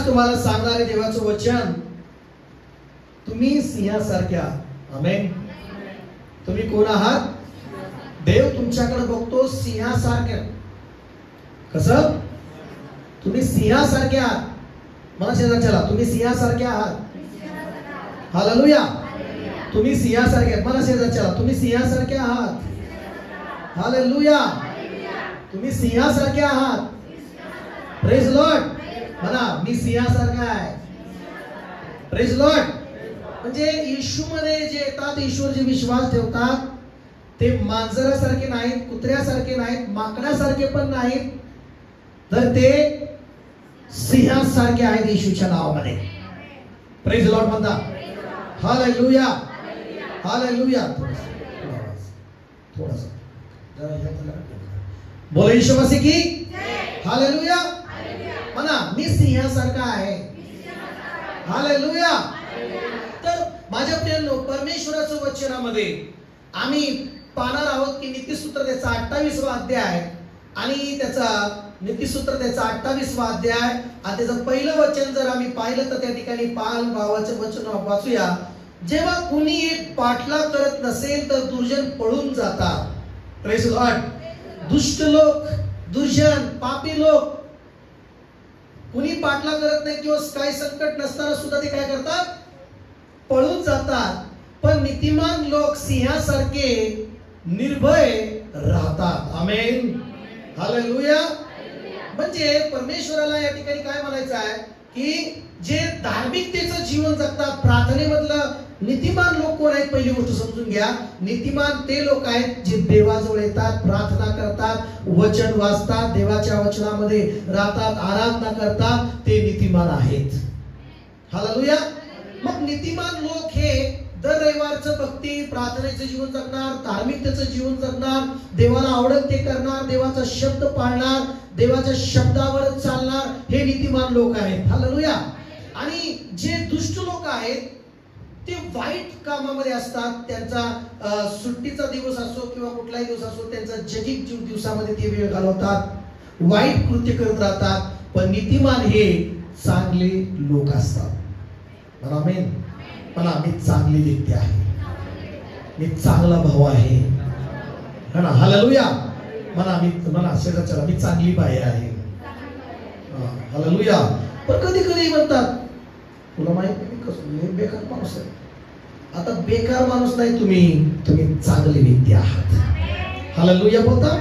आज तुम्हाला सांगणारे देवाचं वचन, तुम्ही सिंहासारखे आहात. आमेन. तुम्ही कोण आहात? देव तुमच्याकडे बघतो सिंहासारखे. कसं? तुम्ही सिंहासारखे आहात. मला शेजारच्याला, तुम्ही सिंहासारखे आहात. हालेलुया. तुम्ही सिंहासारखे आहात. मला शेजारच्याला, तुम्ही सिंहासारखे आहात. हालेलुया. तुम्ही सिंहासारखे आहात. Praise Lord. म्हणा, मी सिंहासारखा आहे. Praise Lord. म्हणजे येशूमध्ये जे येतात, ईश्वर जे विश्वास ठेवतात, ते मांजरासारखे नाहीत, कुत्र्यासारखे नाहीत, माकडासारखे पण नाहीत, तर ते सिंहासारखे आहेत येशूच्या नावामध्ये. प्रेज लॉर्ड म्हणता. हालेलुया. हालेलुया. थोडासा बोला येशू मसीह की हालेलुया. म्हणा, मी सिंहासारखा आहे. हालेलुया. तर माझ्या प्रियांनो, परमेश्वराच्या वचनामध्ये आम्ही पाहणार आहोत की नीतिसूत्र त्याचा 28वा अध्याय आणि त्याचा नीतिसूत्र त्याचा 28वा अध्याय आणि त्याचं पहिलं वचन जर आम्ही पाहिलं तर त्या ठिकाणी पाल भावाचं वचन वाचूया. जेव्हा कुणी एक पाठलाग करत नसेल तर दुर्जन पळून जातात. Praise Lord. दुष्ट लोक, दुर्जन, पापी लोक कुणी पाठलाग करत नाही किंवा काही संकट नसताना सुद्धा ते काय करतात? पळून जातात. पण नीतिमान लोक सिंहासारखे निर्भय राहतात. आमेन. हालेलुया. म्हणजे परमेश्वराला या ठिकाणी काय म्हणायचं आहे की जे धार्मिकतेचं जीवन जगतात, प्रार्थनेमधलं नीतिमान लोक कोण आहेत? पहिली गोष्ट समजून घ्या. नीतिमान ते लोक आहेत जे देवाजवळ येतात, प्रार्थना करतात, वचन वाचतात, देवाच्या वचनामध्ये राहतात, आराधना करतात, ते नीतिमान आहेत. हालेलुया. मग नीतिमान लोक हे दर रविवारचं भक्ती, प्रार्थनेचं जीवन जगणार, धार्मिकतेचं जीवन जगणार, देवाला आवडत ते करणार, देवाचा शब्द पाळणार, देवाच्या शब्दावर चालणार, हे नीतिमान लोक आहेत. हालेलुया. आणि जे दुष्ट लोक आहेत ते वाईट कामामध्ये असतात. त्यांचा सुट्टीचा दिवस असो किंवा कुठलाही दिवस असो, त्यांचा जगिक दिवसामध्ये ते वेळ घालवतात, वाईट कृत्य करत राहतात. पण नीतिमान हे चांगले लोक असतात. आमेन. म्हणा, मी चांगली व्यक्ती आहे, मी चांगला भाऊ आहे. म्हणा हालेलुया. म्हणा, म्हणा शेजारच्याला, मी चांगली बाई आहे. हालेलुया. पण कधी कधी म्हणतात, तुला माहित नाही कसं बेकार माणूस आहे. आता बेकार माणूस नाही तुम्ही चांगली व्यक्ती आहात. हालेलुया. बोलता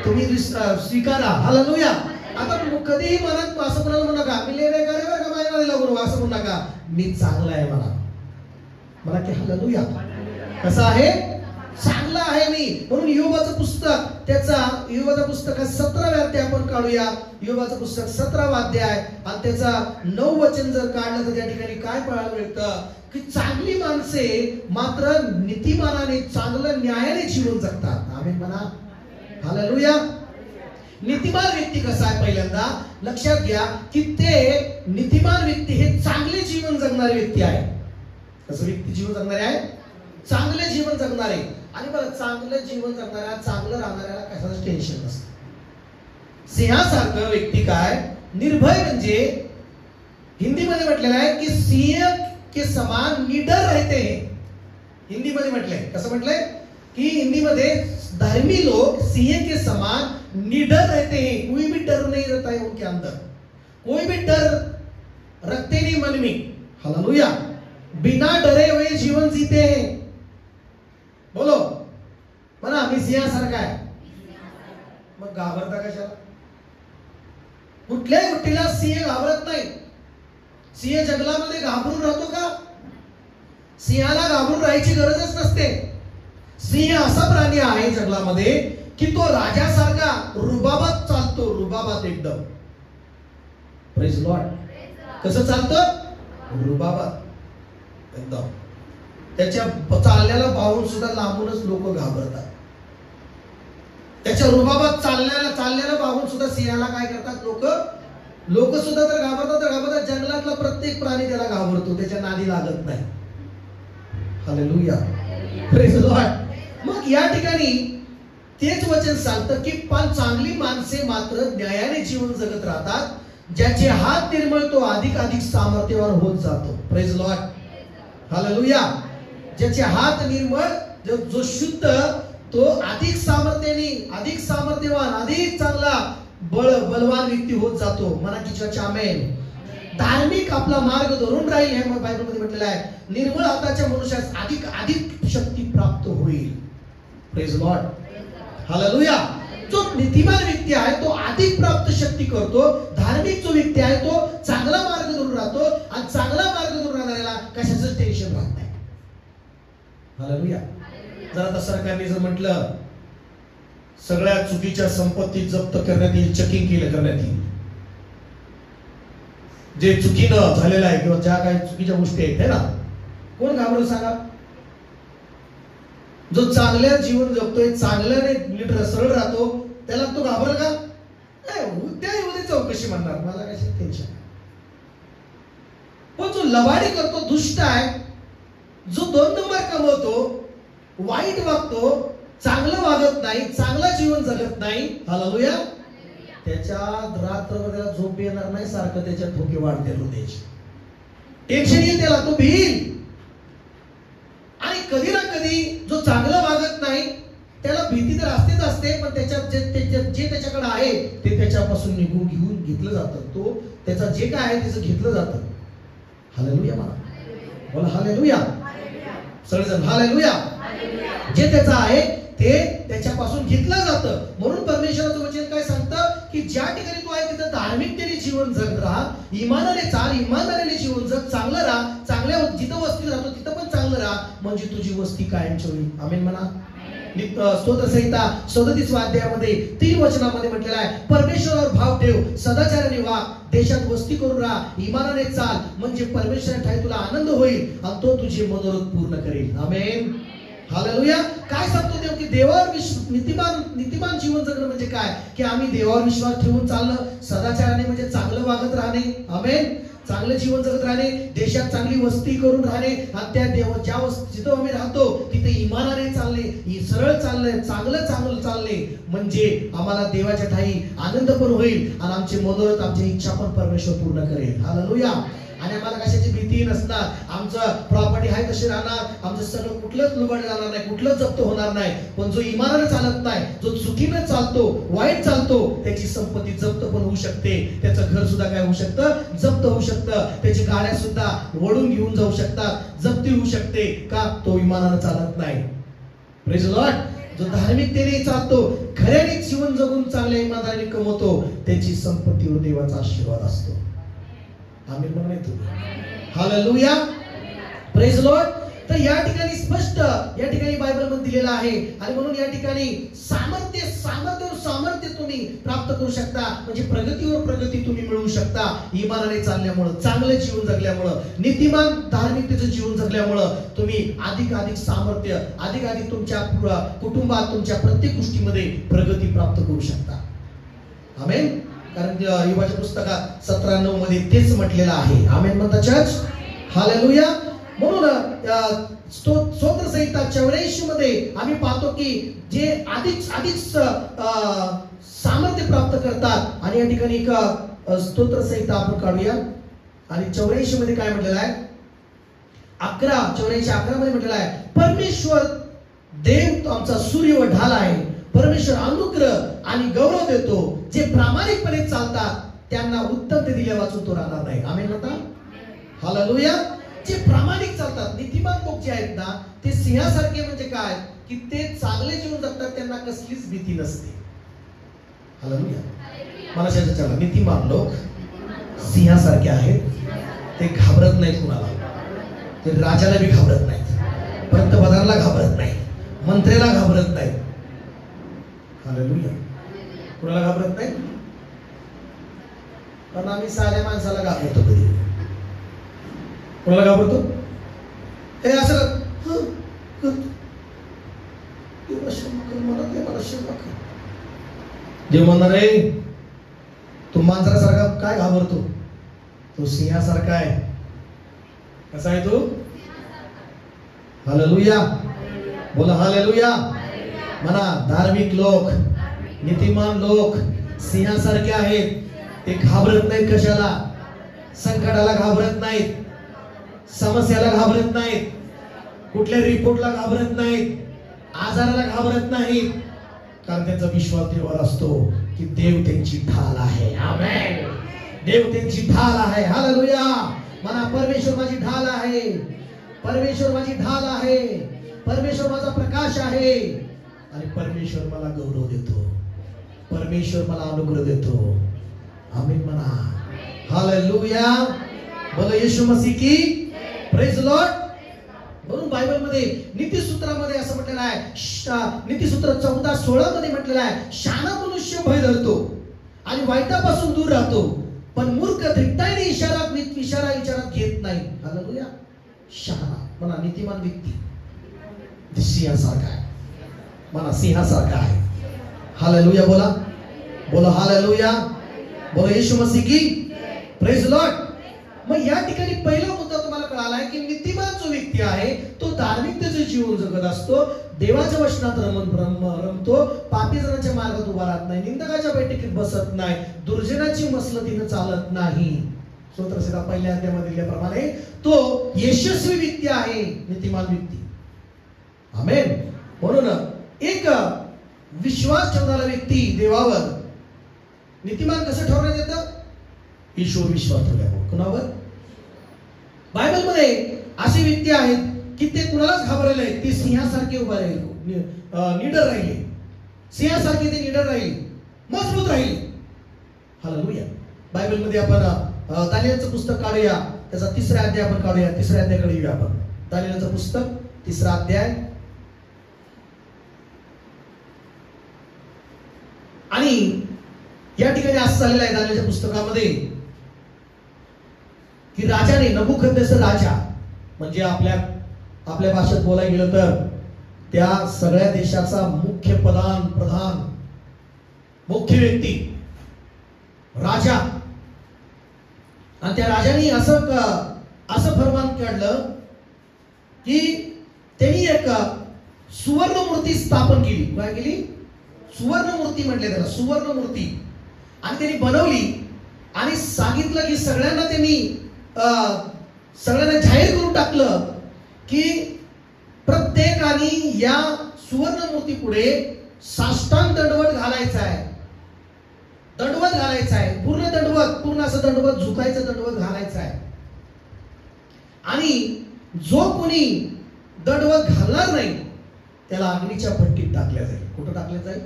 तुम्ही स्वीकारा. हालेलुया. आता कधीही मनात असं कोणाला म्हणू नका, मी लय बेकार आहे बरं का, माझ्या नादीला लागू असं म्हणू नका. मी चांगला आहे म्हणा. म्हणा की हालेलुया. कसं आहे? चांगला आहे मी. म्हणून योबाचं पुस्तक, त्याचा योबाचं पुस्तक 17व्या अध्याय आपण काढूया. योबाचं पुस्तक 17वा अध्याय आणि त्याचा 9 वचन जर काढलं तर त्या ठिकाणी काय पाहायला मिळतं की चांगली माणसे मात्र नीतिमानाने, चांगलं न्यायाने जीवन जगतात. आमेन म्हणा. हालेलुया. नीतिमान व्यक्ती कसा आहे? पहिल्यांदा लक्षात घ्या की ते नीतिमान व्यक्ती हे चांगले जीवन जगणारे व्यक्ती आहे. कसं व्यक्ती जीवन जगणारे आहे? चांगले जीवन जगणारे. आणि बरं, चांगलं जीवन जगणाऱ्या, चांगलं राहणाऱ्याला कशाचं टेन्शन नसतं. सिंहासारखं व्यक्ती काय? निर्भय. म्हणजे हिंदीमध्ये म्हटलेलं आहे की सिंह के समान निडर रहते हैं. हिंदीमध्ये म्हटलंय. कसं म्हटलंय की हिंदीमध्ये धर्मी लोग सिंह के समान निडर रहते हैं. कोई भी डर नहीं रहता है उनके अंदर, कोई भी डर रखते नहीं मन में. हालेलुया. बिना डरे हुए जीवन जीते हैं. बोलो म्हणा, मी सिंहासारखा आहे. मग घाबरता कशाला? कुठल्याही गोष्टीला सिंह घाबरत नाही. सिंह जंगलामध्ये घाबरून राहतो का? सिंहाला घाबरून राहायची गरजच नसते. सिंह असा प्राणी आहे जंगलामध्ये की तो राजासारखा रुबाबात चालतो. रुबाबात एकदम. Praise Lord. कसं चालतं? रुबाबात एकदम. त्याच्या चालण्याला पाहून सुद्धा लांबूनच लोक घाबरतात. त्याच्या रुबाबात चालण्याला पाहून सुद्धा सिंहाला काय करतात लोक सुद्धा तर घाबरतात. जंगलातला प्रत्येक प्राणी त्याला घाबरतो, त्याच्या नादी लागत नाही. हालेलुया. Praise Lord. मग या ठिकाणी तेच वचन सांगतं की पण चांगली माणसे मात्र न्यायाने जीवन जगत राहतात. ज्याचे हात निर्मळ तो अधिक अधिक सामर्थ्यवान होत जातो. Praise Lord, hallelujah. ज्याचे हात निर्मळ, जो शुद्ध, तो अधिक सामर्थ्याने, अधिक सामर्थ्यवान, अधिक चांगला बलवान व्यक्ती होत जातो. म्हणा की चर्च आमेन. धार्मिक आपला मार्ग धरून राहील हे बायबलमध्ये म्हटलेलं आहे. निर्मळ हाताच्या मनुष्यास अधिक अधिक शक्ती प्राप्त होईल. Praise Lord, hallelujah. जो नीतिमान व्यक्ती आहे तो अधिक प्राप्त शक्ती करतो. धार्मिक जो व्यक्ती आहे तो चांगला मार्ग धरून राहतो आणि चांगला मार्ग धरून राहणाऱ्याला कशाचं टेन्शन राहत नाही. हालेलुया. जर आता सरकारने जर म्हटलं सगळ्या चुकीच्या संपत्ती जप्त करण्यात येईल, चेकिंग केलं करण्यात येईल, जे चुकीनं झालेलं आहे किंवा ज्या काही चुकीच्या गोष्टी आहेत, है ना, कोण घाबरलं सांगा? जो चांगल्या जीवन जगतोय, चांगल्याने नीट सरळ राहतो, त्याला तो घाबरल का? उद्या येऊन चौकशी म्हणणार, मला कशी टेन्शन. पण जो लबाडी करतो, दुष्ट आहे, जो 2 नंबर कमवतो, वाईट वागतो, चांगलं वागत नाही, चांगलं जीवन जगत नाही, हालेलुया, त्याच्या रात्रभर त्याला झोप येणार नाही, सारखं त्याच्या ठोके वाढते, हृदयाचे टेन्शन येईल त्याला, तो भिईल. आणि कधी ना कधी जो चांगलं वागत नाही त्याला भीती तर असतेच असते, पण त्याच्यात जे त्याच्याकडे आहे ते त्याच्यापासून घेऊन घेतलं जातं. तो त्याचा जे काय आहे त्याचं घेतलं जातं. हालेलुया, मला बोला हालेलुया, सगळेजण हालेलुया. जे त्याचं आहे ते त्याच्यापासून घेतलं जातं. म्हणून परमेश्वराचं वचन काय सांगतं की ज्या ठिकाणी तू आहे तिथं धार्मिकतेने जीवन जग राहा, इमानाने चाल, इमानदारीने जीवन जग, चांगलं राहा, चांगल्या जिथं वस्ती राहतो तिथं पण चांगलं राहा, म्हणजे तुझी वस्ती कायमची होईल. आमेन म्हणा. स्तोत्रसंहिता 37व्या अध्यायामध्ये 3 वचनामध्ये म्हटलेलं आहे, परमेश्वरावर भाव ठेव, सदाचाराने वाग, देशात वस्ती करून राहा, इमानाने चाल, म्हणजे परमेश्वराच्या ठाई तुला आनंद होईल आणि तो तुझे मनोरथ पूर्ण करेल. आमेन, हालेलुया. काय सांगतो देव की देवावर नीतिमान जीवन जगणं म्हणजे काय? की आम्ही देवावर विश्वास ठेवून चालणं, सदाचाराने म्हणजे चांगलं वागत राहणे, आमेन, चांगलं जीवन जगत राहणे, देशात चांगली वस्ती करून राहणे, आणि त्या ज्या जिथं आम्ही राहतो तिथे इमानाने चालणे, सरळ चालणे, चांगलं चालणे, म्हणजे आम्हाला देवाच्या ठाई आनंद पण होईल आणि आमचे मनोरथ, आमच्या इच्छा पण परमेश्वर पूर्ण करेल. हालेलुया. आणि आम्हाला कशाची भीती नसणार, आमचं प्रॉपर्टी आहे तशी राहणार, आमचं सगळं कुठलंच लुबाडलं जाणार नाही, कुठलंच जप्त होणार नाही. पण जो इमानाने चालत नाही, जो चुकीने चालतो, वाईट चालतो, त्याची संपत्ती जप्त पण होऊ शकते, त्याचं घर सुद्धा काय होऊ शकतं, जप्त होऊ शकतं, त्याची गाड्या सुद्धा वळून घेऊन जाऊ शकतात, जप्ती होऊ शकते, का? तो इमानाने चालत नाही. Praise Lord. जो धार्मिकतेने चालतो, खऱ्याने जीवन जगून चांगल्या इमानदारीने कमवतो, त्याची संपत्तीवर देवाचा आशीर्वाद असतो. आमीन म्हणून येतो. Hallelujah, praise Lord. तर या ठिकाणी स्पष्ट या ठिकाणी बायबलमध्ये दिलेलं आहे. आणि म्हणून या ठिकाणी सामर्थ्य तुम्ही प्राप्त करू शकता, म्हणजे प्रगतीवर प्रगती तुम्ही मिळवू शकता, इमानाने चालल्यामुळं, चांगलं जीवन जगल्यामुळं, नीतिमान धार्मिकतेचं जीवन जगल्यामुळं तुम्ही अधिक अधिक सामर्थ्य, अधिक अधिक तुमच्या कुटुंबात, तुमच्या प्रत्येक गोष्टीमध्ये प्रगती प्राप्त करू शकता. आमेन. कारण युवाच्या पुस्तकात 17:9 मध्ये तेच म्हटलेलं आहे. आमेन म्हणता चर्च. हालेलुया. म्हणून स्तोत्रसंहिता 84 मध्ये आम्ही पाहतो की जे अधिक सामर्थ्य प्राप्त करतात. आणि या ठिकाणी एक स्तोत्रसंहिता आपण काढूया. आणि 84 मध्ये काय म्हटलेलं आहे, 84:11 मध्ये म्हटलेलं आहे, परमेश्वर देव आमचा सूर्य व ढाल आहे, परमेश्वर अनुग्रह आणि गौरव देतो, जे प्रामाणिकपणे चालतात त्यांना उत्तम ते दिल्या वाचून तो राहणार नाही. आमेन म्हणता. हालेलुया. जे प्रामाणिक चालतात, नीतिमान लोक जे आहेत ना, ते सिंहासारखे, म्हणजे काय की ते चांगले जीवन जगतात, त्यांना कसलीच भीती नसते. हालेलुया. मला चला, नीतिमान लोक सिंहासारखे आहेत, ते घाबरत नाहीत कुणाला, ते राजाला बी घाबरत नाहीत, पंतप्रधानाला घाबरत नाहीत, मंत्र्याला घाबरत नाहीत. हालेलुया. कुणाला घाबरत नाही? कारण आम्ही साध्या माणसाला घाबरतो. कधी कुणाला घाबरतो? हे असं जे म्हणणार आहे तू मांजरासारखा काय घाबरतो, तो सिंहासारखा आहे. कसा आहे तो? हालेलुया. बोला हालेलुया. म्हणा, धार्मिक लोक, नीतिमान लोक सिंहासारखे आहेत, ते घाबरत नाहीत. कशाला? संकटाला घाबरत नाहीत, समस्याला घाबरत नाहीत, कुठल्या रिपोर्टला घाबरत नाहीत, आजाराला घाबरत नाहीत. कारण त्यांचा विश्वास देवावर असतो की देव त्यांची ढाल आहे. आमेन. देव त्यांची ढाल आहे. हालेलुया. म्हणा, परमेश्वर माझी ढाल आहे, परमेश्वर माझी ढाल आहे, परमेश्वर माझा प्रकाश आहे, आणि परमेश्वर मला गौरव देतो, परमेश्वर मला अनुग्रह देतो. आमीन म्हणा. हालेलुया. बोलो येशू मसीह की. Praise Lord. म्हणून बायबल मध्ये नीतिसूत्रामध्ये असं म्हटलेलं आहे, नीतिसूत्र 14:16 मध्ये म्हटलेलं आहे, शहाणा मनुष्य भय धरतो आणि वाईटापासून दूर राहतो, पण मूर्ख धीटाईने इशारा विचारात घेत नाही. हालेलुया. शहाणा म्हणा, नीतिमान व्यक्ती सिंहासारखा आहे. म्हणा, सिंहासारखा आहे. हालेलुया. बोला, बोला हालेलुया. बोला येशू मसीह की. Praise Lord. मग या ठिकाणी पहिला मुद्दा तुम्हाला कळाला आहे की नीतिमान जो व्यक्ती आहे तो धार्मिकतेचे जीवन जगत असतो, देवाच्या वचनात रमतो, पापी जनांच्या मार्गात उभा राहत नाही, निंदकाच्या बैठकीत बसत नाही, दुर्जनाची मसलतीने चालत नाही. स्तोत्रसहिता पहिल्या अध्यायामध्ये दिल्याप्रमाणे तो यशस्वी व्यक्ती आहे, नीतिमान व्यक्ती. आमेन. म्हणून एक विश्वास ठेवणारा व्यक्ती देवावर नीतिमान कसं ठरवण्यात येतं? ईश्वर विश्वास ठेवल्यावर. कुणावर? बायबल मध्ये असे व्यक्ती आहेत की ते कुणालाच घाबरले नाहीत. ते सिंहासारखे उभा राहिले, निडर राहिले, सिंहासारखे ते निडर राहिले, मजबूत राहिले. हालेलुया. बायबल मध्ये आपण दानिएलचं पुस्तक काढूया, त्याचा 3रा अध्याय आपण काढूया. 3ऱ्या अध्यायाकडे येऊया आपण. दानिएलचं पुस्तक 3रा अध्याय. आणि या ठिकाणी असं झालेलं आहे दानिएलच्या पुस्तकामध्ये की राजाने, नबुकदनेस्सर राजा, म्हणजे आपल्या भाषेत बोलायला गेलं तर त्या सगळ्या देशाचा मुख्य प्रधान मुख्य व्यक्ती राजा, आणि त्या राजाने असं फरमान काढलं की त्यांनी एक सुवर्ण मूर्ती स्थापन केली. काय केली? सुवर्ण मूर्ती म्हटले त्याला, सुवर्ण मूर्ती. आणि त्यांनी बनवली आणि सांगितलं की सगळ्यांना जाहीर करून टाकलं की प्रत्येकाने या सुवर्ण मूर्ती पुढे साष्टांग दंडवत घालायचा आहे, दंडवत घालायचा आहे, पूर्ण दंडवत, पूर्ण असं दंडवत, झुकायचं दंडवत घालायचं आहे. आणि जो कोणी दंडवत घालणार नाही त्याला अग्नीच्या भट्टीत टाकल्या जाईल. कुठं टाकल्या जाईल?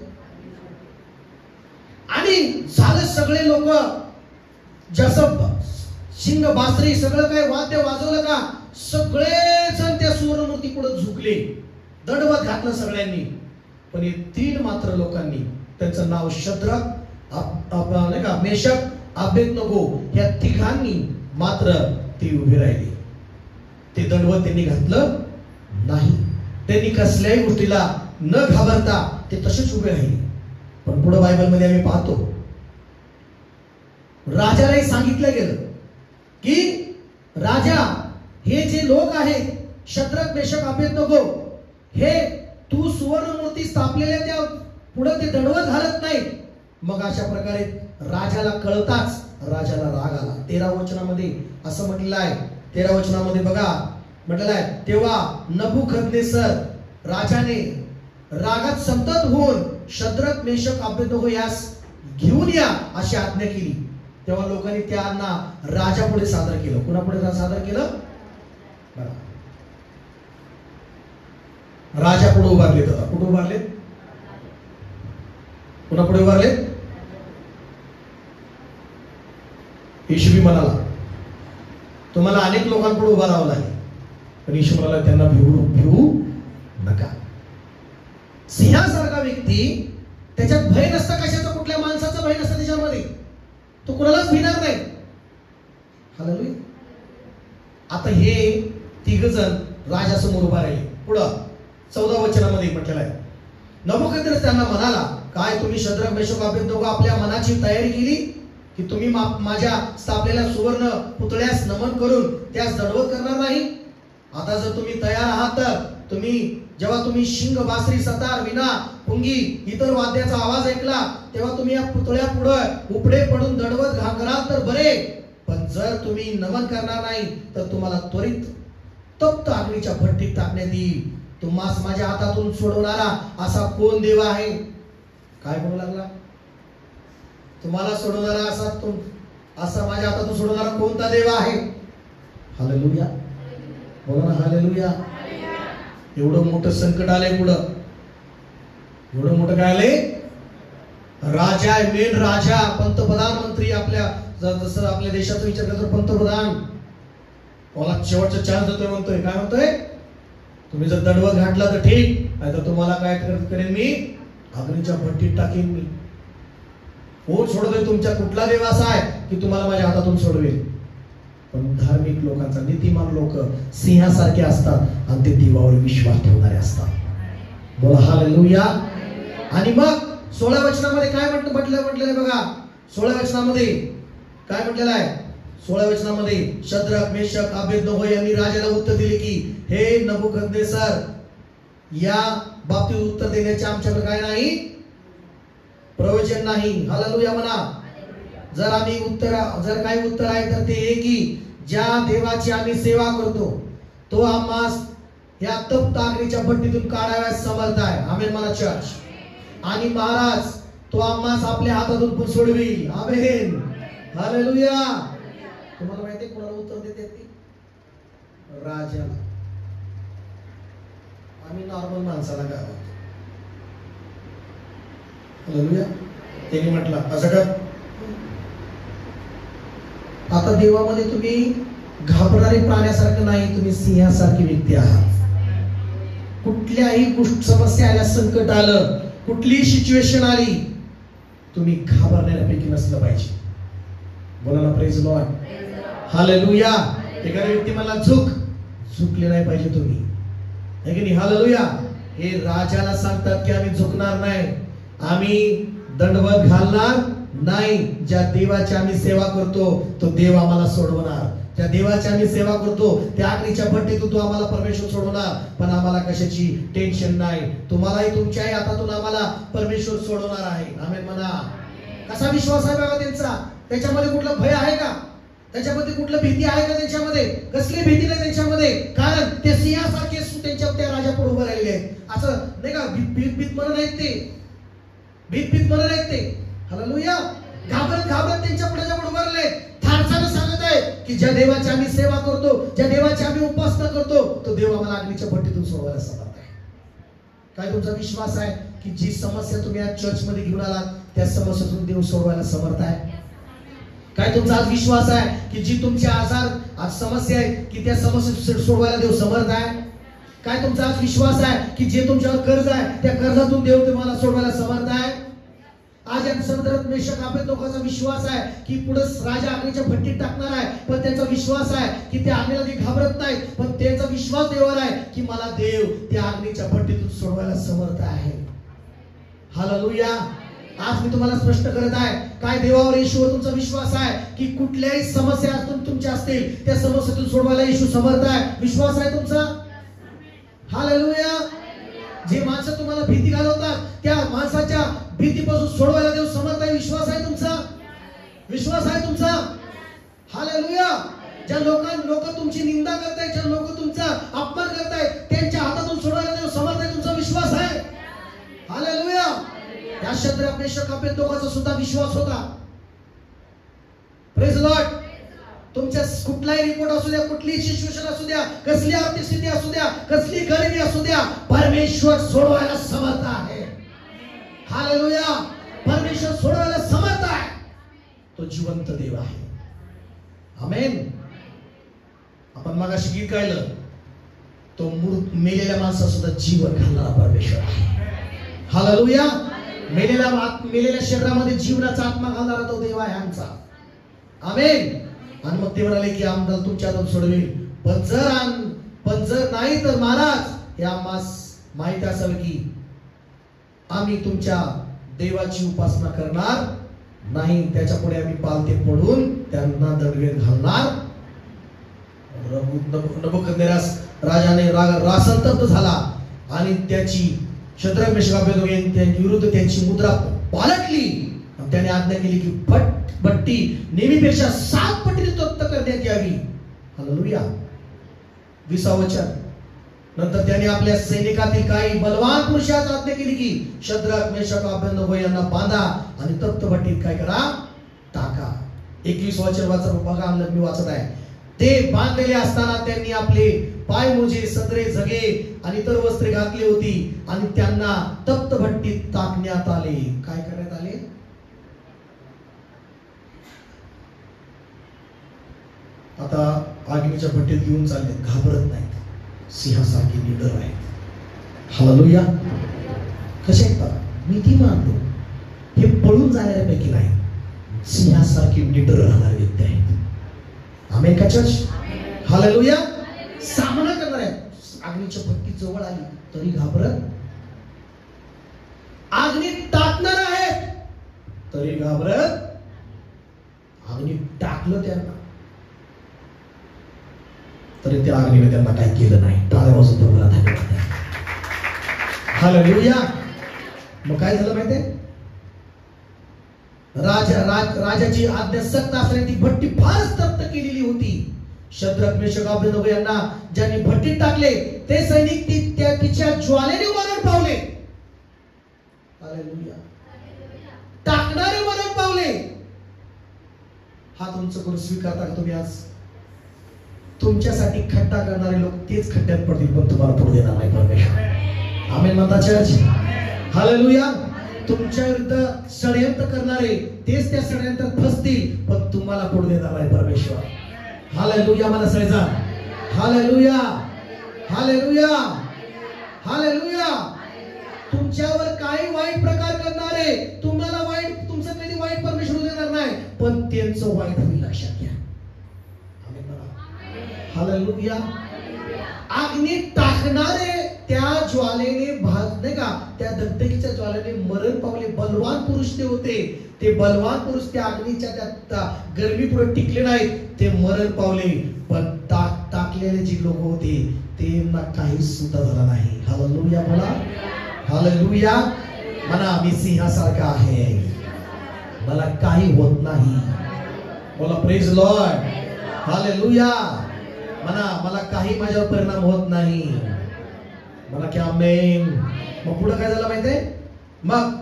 आणि झालं सगळे लोक जसं शिंग बासरी सगळं काय वाद्य वाजवलं का, सगळेजण त्या सुवर्णमूर्ती पुढे झुकले, दंडवत घातलं सगळ्यांनी. पण हे 3 मात्र लोकांनी, त्यांचं नाव शद्रक, नाही का, मेशक, अबेदnego, या 3घांनी मात्र ते उभे राहिले. ते दंडवत त्यांनी घातलं नाही. त्यांनी कसल्याही गोष्टीला न घाबरता ते तसेच उभे राहिले. पण पुढे बायबल मध्ये आम्ही पाहतो राजालाही सांगितलं गेलं की राजा, हे जे लोक आहेत शद्रक, मेशक, अबेदnego, हे तू सुवर्ण मूर्ती स्थापलेल्या त्या पुढे ते दंडवत घालत नाही. मग अशा प्रकारे राजाला कळताच राजाला राग आला. 13 वचनामध्ये असं म्हटलेलं आहे. 13 वचनामध्ये बघा म्हटलेलं आहे, तेव्हा नबुकदनेस्सर राजाने रागात संतत होऊन शद्रक, मेशक, अबेदnego यास घेऊन या अशी आज्ञा केली. तेव्हा लोकांनी त्यांना राजा पुढे सादर केलं. कुणापुढे सादर केलं? राजा पुढे उभारले. आता कुठे उभारले? कुणापुढे उभारले? येशू म्हणाला तुम्हाला अनेक लोकांपुढे उभा राहावं लागेल, पण येशू म्हणाला त्यांना भिवू नका. सिंहासारखा व्यक्ती, त्याच्यात भय नसतं कशाचा, कुठल्या माणसाचा भय नसतं त्याच्यामध्ये, तो कुणालाच भिणार नाही. हालेलुया. आता हे 3 जण राजासमोर उभा राहिले. पुढं 14 वचनामध्ये म्हटलेलं आहे, नबुकदनेस्सर त्यांना म्हणाला, काय तुम्ही शद्रक, मेशक, अबेदnego आपल्या मनाची तयारी केली की तुम्ही माझ्या स्थापलेल्या सुवर्ण पुतळ्यास नमन करून त्यास दंडवत करणार नाही? आता जर तुम्ही तयार आहात तर तुम्ही जेव्हा तुम्ही शिंग, बासरी, सतार, विना, पुंगी, इतर वाद्याचा आवाज ऐकला, तेव्हा तुम्ही या पुतळ्या पुढे उपडे पडून दंडवत घालाल तर बरे, पण जर तुम्ही नमन करणार नाही तर तुम्हाला त्वरित तप्त अग्नीच्या भट्टीत टाकण्यात येईल. तुम्हास माझ्या हातातून सोडवणारा असा कोण देव आहे? काय म्हणू लागला? तुम्हाला सोडवणारा असा माझ्या हातातून सोडवणारा कोणता देव आहे? हालेलुया, बोला ना हालेलुया. एवढं मोठं संकट आलंय पुढं, एवढं मोठं काय आलंय? राजा आहे, मेन राजा, पंतप्रधान, मंत्री. आपल्या जसं आपल्या देशाचा विचार करतो पंतप्रधान, मला शेवटचा चान्स देतोय म्हणतोय. काय म्हणतोय? तुम्ही जर दंडवत घातला तर ठीक, नाही तर तुम्हाला काय करेन मी? अग्नीच्या भट्टीत टाकेन मी. कोण सोडवेल? तुमच्या कुठला देव असा आहे की तुम्हाला माझ्या हातातून सोडवेल? पण धार्मिक लोकांचा, नीतिमान लोक सिंहासारखे असतात आणि ते देवावर विश्वास ठेवणारे असतात. बोला हालेलुया. आणि मग 16 वचनामध्ये काय म्हटलेलं आहे बघा. 16 वचनामध्ये काय म्हटलेलं आहे? 16 वचनामध्ये शद्रक, मेशक, अबेदनगो यांनी राजाला उत्तर दिले की हे नबुकदनेस्सर, या बाबतीत उत्तर देण्याचे आमच्याकडे काय नाही? प्रवचन नाही. हालेलुया म्हणा. जर काही उत्तर आहे तर ते हे की ज्या देवाची आम्ही सेवा करतो तो आम्हास या तप्त अग्नीच्या भट्टीतून काढाव्यास समर्थ आहे. आमेन म्हणा चर्च. आणि महाराज तो आम्हास आपल्या हातातून सोडवी. आमेन, हालेलुया. तुम्हाला माहिती आहे कोणाला उत्तर देते ती? राजाला. आम्ही नॉर्मल माणसाला काय होतो? हालेलुया. त्यांनी म्हटलं असं कर. आता देवामध्ये तुम्ही घाबरणारे प्राण्यासारखं नाही, तुम्ही सिंहासारखी व्यक्ती आहात. कुठल्याही समस्या आल्या, संकट आलं, कुठलीही सिच्युएशन आली, तुम्ही घाबरणाऱ्यापैकी नसलं पाहिजे. बोला ना प्रेज लॉर्ड. हालेलुया. एखाद्या व्यक्ती मला झुकले नाही पाहिजे तुम्ही, है की नाही? हालेलुया. हे राजाला सांगतात की आम्ही झुकणार नाही, आम्ही दंडवत घालणार नाही. ज्या देवाची आम्ही सेवा करतो तो देव आम्हाला सोडवणार. ज्या देवाची आम्ही सेवा करतो त्या अग्नीच्या भट्टीतून तो आम्हाला परमेश्वर सोडवणार. पण आम्हाला कशाची टेन्शन नाही. तुम्हालाही तुमच्याही हातातून आम्हाला परमेश्वर सोडवणार आहे. आमेन म्हणा. कसा विश्वास आहे बघा त्यांचा. त्याच्यामध्ये कुठलं भय आहे का? त्याच्यामध्ये कुठलं भीती आहे का? त्यांच्यामध्ये कसली भीती नाही त्यांच्यामध्ये. कारण ते सिंहासारखे त्यांच्या त्या राजापुढे उभे राहिले आहेत. असं नाही का भीत म्हणत नाहीत ते, भीत म्हणत नाहीत ते. हालेलुया. घाबरत त्यांच्या पुढे उभारले. ठारसाने सांगत आहे की ज्या देवाची आम्ही सेवा करतो, ज्या देवाची आम्ही उपासना करतो तो देव आम्हाला अग्नीच्या भट्टीतून सोडवायला समर्थ आहे. काय तुमचा विश्वास आहे की जी समस्या तुम्ही आज चर्च मध्ये घेऊन आलात त्या समस्येतून देव सोडवायला समर्थ आहे? काय तुमचा आज विश्वास आहे की जी तुमची आजार, आज समस्या आहे की त्या समस्या सोडवायला देव समर्थ आहे? काय तुमचा आज विश्वास आहे की जे तुमच्यावर कर्ज आहे त्या कर्जातून देव तुम्हाला सोडवायला समर्थ आहे? आज या समुद्रात मेशक अबेदनगोचा विश्वास आहे की पुढे राजा अग्नीच्या भट्टीत टाकणार आहे, पण त्यांचा विश्वास आहे की ते अग्नीला ते घाबरत नाहीत, पण त्यांचा विश्वास देवावर आहे की मला देव त्या अग्नीच्या भट्टीतून सोडवायला समर्थ आहे. हालेलुया. आज मी तुम्हाला स्पष्ट करत आहे, काय देवावर, येशूवर तुमचा विश्वास आहे की कुठल्याही समस्या तुमच्या असतील त्या समस्येतून सोडवायला येशू समर्थ आहे. विश्वास आहे तुमचा? हालेलुया. जे माणसं तुम्हाला भीती घालवतात त्या माणसाच्या भीतीपासून सोडवायला देव समर्थ आहे. विश्वास आहे तुमचा? विश्वास आहे तुमचा? हालेलुया. ज्या लोक तुमची निंदा करतायत, ज्या लोक तुमचा अपमान करतायत, त्यांच्या हातातून सोडवायला देव समर्थ आहे. तुमचा विश्वास आहे? हालेलुया. या शद्रक, मेशक, अबेदनगोचा सुद्धा विश्वास होता. Praise Lord. तुमच्या कुठलाही रिपोर्ट असू द्या, कुठलीही सिच्युएशन असू द्या, कसली आर्थिक स्थिती असू द्या, कसली गरिबी असू द्या, परमेश्वर सोडवायला समर्थ आहे. हालेलुया. परमेश्वर सोडवायला समर्थ आहे. तो जिवंत देव आहे. आमेन. आपण मगाशी गीत गायलं, तो मेलेल्या माणसाला सुद्धा जीवन घालणारा परमेश्वर आहे. हालेलुया. मेलेल्या शरीरामध्ये जीवनाचा आत्मा घालणारा तो देव आहे आमचा. आमेन. आणि मग ते म्हणाले की आम्हाला तुमच्या हातून सोडवेल, पण जर नाही तर महाराज हे आम्हास माहिती असेल की आम्ही तुमच्या देवाची उपासना करणार नाही, त्याच्या पुढे आम्ही पालथे पडून त्यांना दंडवत घालणार. नबुकदनेस्सर राजाने राग संतप्त झाला आणि त्याची शद्रक मेशक अबेदnego यांच्या विरुद्ध त्यांची मुद्रा पालटली. त्याने आज्ञा केली की भट्टी नेहमीपेक्षा 7 पटीने तप्त करण्यात यावी. हालेलुया. 20 वचन. नंतर त्याने आपल्या सैनिकातील काही बलवान पुरुषास आज्ञा केली की शद्रक मेशक अबेदnego यांना बांधा आणि तप्त भट्टीत काय करा, टाका. 21 वचन वाचा बघा, मी वाचत आहे. ते बांधलेले असताना त्यांनी आपले पाय मोजे, सदरे, झगे आणि इतर वस्त्रे घातली होती आणि त्यांना तप्त भट्टीत टाकण्यात आले. काय करण्यात आले? आता आगीच्या भट्टीत घेऊन चालले, घाबरत नाहीत, सिंहासारखे निडर आहेत. हालेलुया. कसे आहेत? मी ती मानतो हे पळून जाणाऱ्यापैकी नाही, सिंहासारखे निडर राहणारे व्यक्ती आहेत. आमेन का चर्च? हालेलुया. सामना करणार आहे. अग्नीच्या भट्टी जवळ आली तरी घाबरत, अग्नी टाकणार आहे तरी घाबरत. अग्नी टाकलं त्यांना तरी त्या अग्नीने त्यांना काय केलं नाही. टाळ्या वाजवतो मला धन्यवाद. हालेलुया. मग काय झालं माहितीये? राजाची आज्ञा सक्त असल्याने ती भट्टी फारच तप्त केलेली होती. शद्रक मेशक अबेदnego यांना ज्यांनी भट्टीत टाकले ते सैनिक तिच्या ज्वालेने मरण पावले. हालेलुया. टाकणारे मरण पावले. हात उंच करून स्वीकारता का तुम्ही? आज तुमच्यासाठी खड्डा करणारे लोक तेच खड्ड्यात पडतील, पण तुम्हाला पडू देणार नाही परमेश्वर. आमेन म्हणता चर्च? हालेलुया. तुमच्या विरुद्ध षडयंत्र करणारे तेच त्या षडयंत्रात फसतील, पण तुम्हाला पडू देणार नाही परमेश्वर. हालेलुया. मला सगळेजा हालेलुया. हालेलुया. हालेलुया. तुमच्यावर काही वाईट प्रकार करणारे तुम्हाला वाईट, तुमचं कधी वाईट परमेश्वर देणार नाही, पण त्यांचं वाईट होईल, लक्षात घ्या. आमेन म्हणा. हालेलुया. अग्नी टाकणारे त्या ज्वालेने नाही का, त्या दगदगीच्या ज्वालेने मरण पावले. बलवान पुरुष ते होते. ते बलवान पुरुष त्या अग्नीच्या त्या गरमी पुढे टिकले नाहीत, ते मरण पावले. पण टाकलेले जी लोक होते त्यांना काही सुद्धा झाला नाही. हालेलुया बोला. हालेलुया. म्हणा, मी सिंहासारखा आहे, मला काही होत नाही. बोला प्रेज लॉर्ड. हालेलुया. म्हणा, मला काही माझ्यावर परिणाम होत नाही. मला की आमेन. मग पुढे काय झालं माहितीये? मग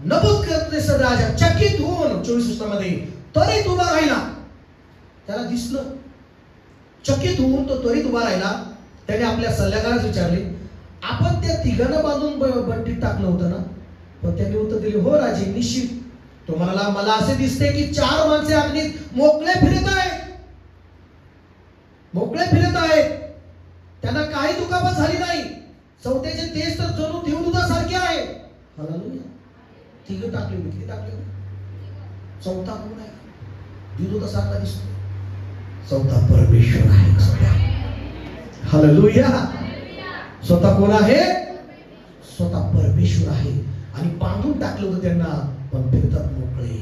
नबूकदनेस्सर राजा चकित होऊन 24 वचनामध्ये त्वरित उभा राहिला. त्याला दिसलं, चकित होऊन तो त्वरित उभा राहिला. त्याने आपल्या सल्लागारास विचारले, आपण त्या तिघांना बांधून भट्टीत टाकलं होतं ना? पण त्यांनी उत्तर दिले, हो राजे, निश्चित. तो म्हणाला, मला असे दिसते की 4 माणसे अग्नीत मोकळे फिरत आहेत. मोकळे फिरत आहेत, त्यांना काही दुखापत झाली नाही. चौथ्याचे तेज तर जणू देवदूतासारखे आहे. हालेलुया. 3 टाकले होते, किती टाकले होते? 4था कोण आहे? देवदूतासारखा दिसतो. 4था परमेश्वर आहे. हालेलुया. स्वतः कोण आहे? स्वतः परमेश्वर आहे. आणि बांधून टाकलं होतं त्यांना, पण फिरतात मोकळे.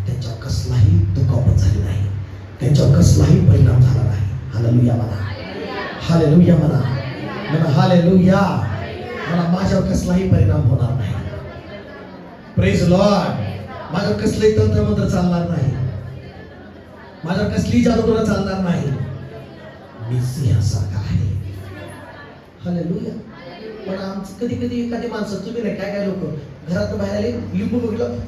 त्यांच्यावर कसलाही दुखापत झाली नाही, त्यांच्यावर कसलाही परिणाम झाला नाही. हालेलुया म्हणा. हालेलुया म्हणा. म्हणा हालेलुया. मला माझ्यावर कसलाही परिणाम होणार नाही. Praise Lord. माझ्यावर कसलेही तंत्रमंत्र चालणार नाही, माझ्यावर कसली जादूटोना चालणार नाही. मी सिंहासारखा आहे. हालेलुया. पण आमचं कधी कधी एखादी माणसं, तुम्ही नाही काय लोक घरात बाहेर आले, लिंबू बघितलं,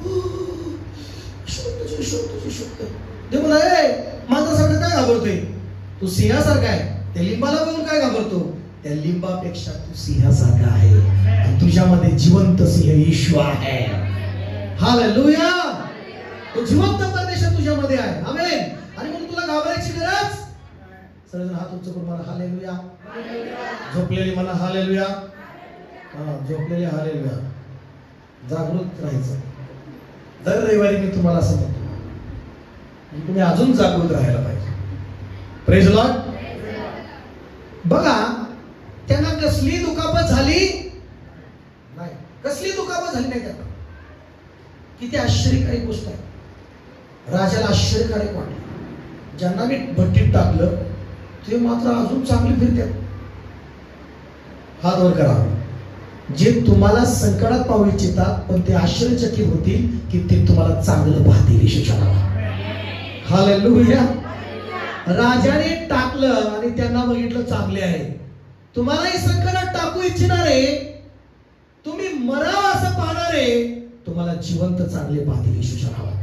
ते म्हणा, माणसासाठी काय घाबरतोय? तू सिंहासारखा आहे. त्या लिंबाला बघून काय घाबरतो? त्या लिंबापेक्षा तू सिंहासारखा आहे. आणि तुझ्यामध्ये जिवंत सिंह येशू आहे. हालेलुया. तो जिवंत परमेश्वर तुझ्यामध्ये आहे. आमेन. आणि म्हणून तुला घाबरायची गरज. सर्वजण हात उंच करून म्हणा हालेलुया. झोपलेली म्हणा हालेलुया. झोपलेले हालेलुया. जागृत राहायचं. दर रविवारी मी तुम्हाला असं म्हणतो, तुम्ही अजून जागृत राहायला पाहिजे. Praise Lord. बघा, त्यांना कसली दुखापत झाली नाही, कसली दुखापत झाली नाही त्यांना. किती आश्चर्यकारी गोष्ट आहे. राजाला आश्चर्यकारक वाटलं. ज्यांना मी भट्टीत टाकलं ते मात्र अजून चांगली फिरतात. हात वर करा. जे तुम्हाला संकटात पाहू इच्छितात पण ते आश्चर्यचकित होतील की ते तुम्हाला चांगलं पाहतील येशूच्या नावात. हालेलुया. राजाने टाकलं आणि त्यांना बघितलं चांगले आहे. तुम्हालाही संकटात टाकू इच्छिणारे, तुम्ही मरावं असं पाहणारे तुम्हाला जिवंत चांगले पाहतील येशूच्या नावात.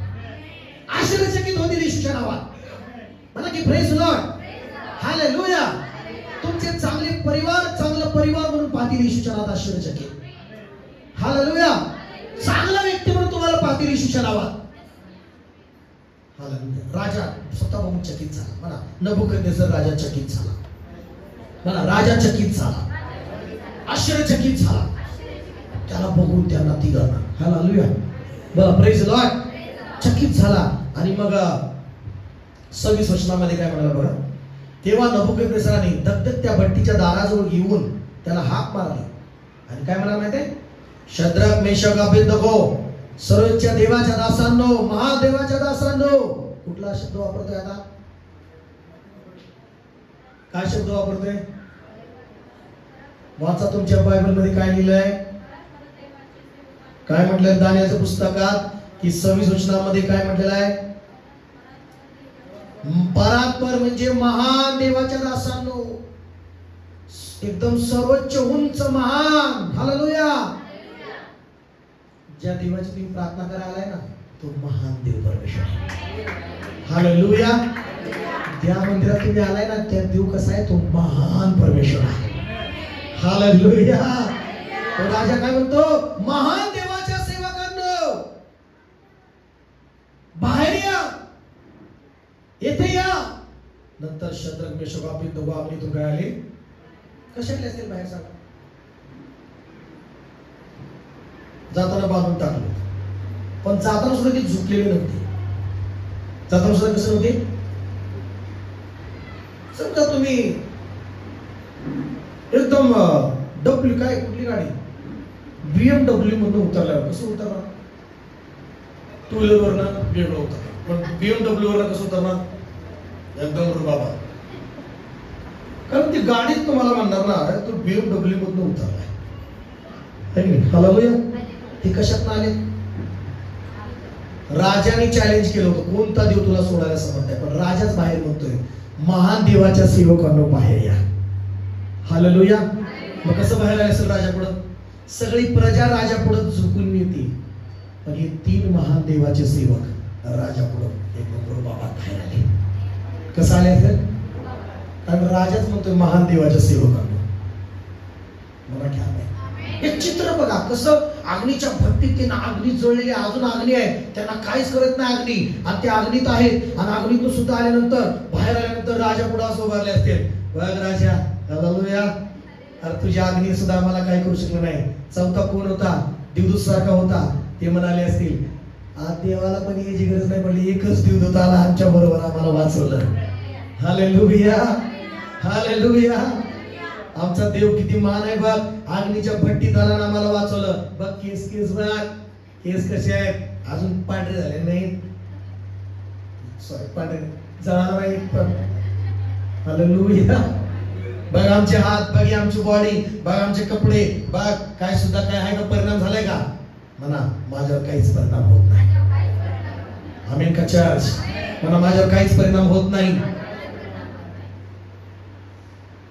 आश्चर्यचकित होतील येशूच्या नावात. म्हणा की प्रेज लॉर्ड. हालेलुया. तुमचे चांगले परिवार चांगला परिवार म्हणून पाहतील येशूच्या नावात. आश्चर्यचकित. हालेलुया. चांगला व्यक्ती म्हणून तुम्हाला पाहतील येशूच्या नावात. हालेलुया. राजा स्वतः बघून चकित झाला. म्हणा नबुकदनेस्सर राजा चकित झाला. म्हणा राजा चकित झाला, आश्चर्यचकित झाला. त्याला बघून त्यांना तिघांना. हालेलुया. बरं प्रेज लॉर्ड. चकित झाला. आणि मग 26 वचनामध्ये काय म्हणाला बघा. तेव्हा नबुकदनेस्सराने दगदगत्या भट्टीच्या दाराजवळ येऊन त्याला हाक मारली आणि काय म्हणाला माहितीये, शद्रक मेशक अबेदnego सर्वोच्च देवाच्या दासांनो, महादेवाच्या दासांनो. कुठला शब्द वापरतोय आता? काय शब्द वापरतोय? वाचा तुमच्या बायबल मध्ये काय लिहिलंय. काय म्हटलंय दानियेलच्या पुस्तकात की 26 वचनामध्ये काय म्हटलेलं आहे. परात्पर म्हणजे महान देवाच्या दासांनो, एकदम सर्वोच्च उंच महान. हालेलुया. ज्या देवाची तुम्ही प्रार्थना करायला आहे ना तो महान देव परमेश्वर. हालेलुया. त्या मंदिरात तुम्ही आलाय ना त्या देव कसा आहे तो महान परमेश्वर आहे. हालेलुया. तो राजा काय म्हणतो, महान देवाच्या सेवकांनो बाहेर या, येथे या. नंतर शद्रक मेशक अबेदnego अग्नीतून काय आले. कशातले असतील बाहेर सांगा. जाताना बांधून टाकलं पण जाताना सुद्धा ती झुकलेली नव्हती. जाताना सुद्धा कसं नव्हती. समजा तुम्ही एकदम डब्ल्यू काय कुठली गाडी BMW मधून उतरल्यावर कसं उतरणार. टू व्हीलर वरनं वेगळं उतरणार पण BMW वरनं कसं उतरणार एकदम बाबा. कारण ती गाडीच तुम्हाला म्हणणार ना तो BMW मधून उतरलाय. हालेलुया. ते कशात आले. राजाने चॅलेंज केलं होतं कोणता देव तुला सोडायला समर्थ आहे. पण राजाच बाहेर म्हणतोय महान देवाच्या सेवकांनो बाहेर या. हालेलुया. मग कसं बाहेर आले असेल राजापुढं. सगळी प्रजा राजापुढं झुकून येते पण हे 3 महान देवाचे सेवक राजापुढं एक बाबा बाहेर आले. कसं आले असेल. कारण राजाच म्हणतोय महान देवाच्या सेवकांनो. मला ख्याल नाही. एक चित्र बघा कसं अग्नीच्या भट्टीत त्यांना अग्नी जळलेली अजून अग्नी आहे त्यांना काहीच करत नाही अग्नी आणि त्या अग्नीत आहेत आणि अग्नीतून सुद्धा आल्यानंतर बाहेर आल्यानंतर राजा पुढे असं उभारले असतील. बघ राजा हालेलुया. अरे तुझ्या अग्नी सुद्धा आम्हाला काय करू शकलं नाही. चौथा कोण होता देवदूत सारखा होता. ते म्हणाले असतील आज देवाला पण याची गरज नाही पडली एकच देवदूत आला आमच्या बरोबर आम्हाला वाचवलं. हालेलुया. हालेलुया. आमचा देव किती महान आहे बघ. अग्नीच्या भट्टीत आला ना आम्हाला वाचवलं. बघ केस केस बघ केस कसे आहेत अजून पांढरे झाले नाही. सॉरी पांढरे जळाला नाही पण. हालेलुया. बघ आमचे हात बघ आमची बॉडी बघ आमचे कपडे बघ काय सुद्धा काय आहे का परिणाम झालाय का. म्हणा माझ्यावर काहीच परिणाम होत नाही. आमेन का चर्च. म्हणा माझ्यावर काहीच परिणाम होत नाही.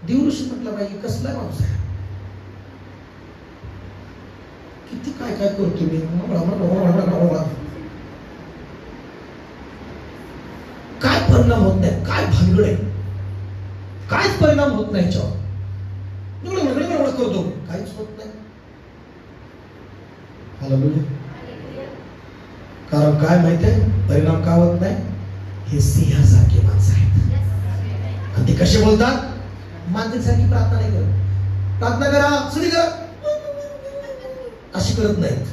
देवऋषी म्हटलं पाहिजे कसला माणूस आहे किती काय काय करतो मी. काय परिणाम होत नाही. काय भानगड आहे. काहीच परिणाम होत नाही याच्यावर. करतो काहीच होत नाही. हालेलुया. कारण काय माहितीये परिणाम का होत नाही. हे सिंहासारखे माणसं आहेत आणि ते कसे बोलतात. माणसांसारखी प्रार्थना नाही करत. प्रार्थना करा सुधी करा अशी करत नाहीत.